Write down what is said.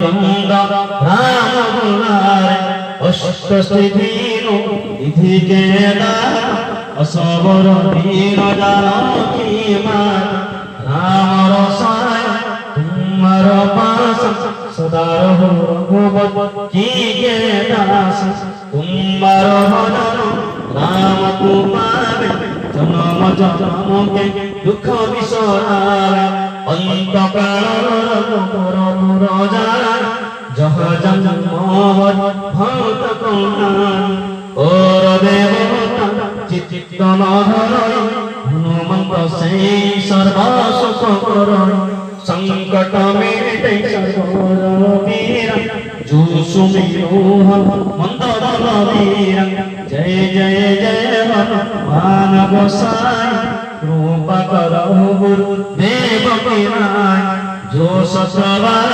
রাম গুণারে অষ্টষ্টি দিন ইধিকে অসবর দীন জানকী মা রাম রসায় তোমার পাশ সদা রহো রঘুবত কি গে দাস তোমার ভজন রাম কুমারে জনম জনমকে দুঃখ বিসরায় অন্তকাল রঘুপুর পুরজায় জহ জন্ম ভক্ত কল্যাণ ওর দেবতা চিত্তন ধরয় হনুমন্ত সেই সর্ব সুখ করয় संकट मेटे सर्वोर वीर जो सुमिरो मंद बलवीर जय जय जय हनुमान गोसाई कृपा करहु गुरु देव की नाय जो ससवार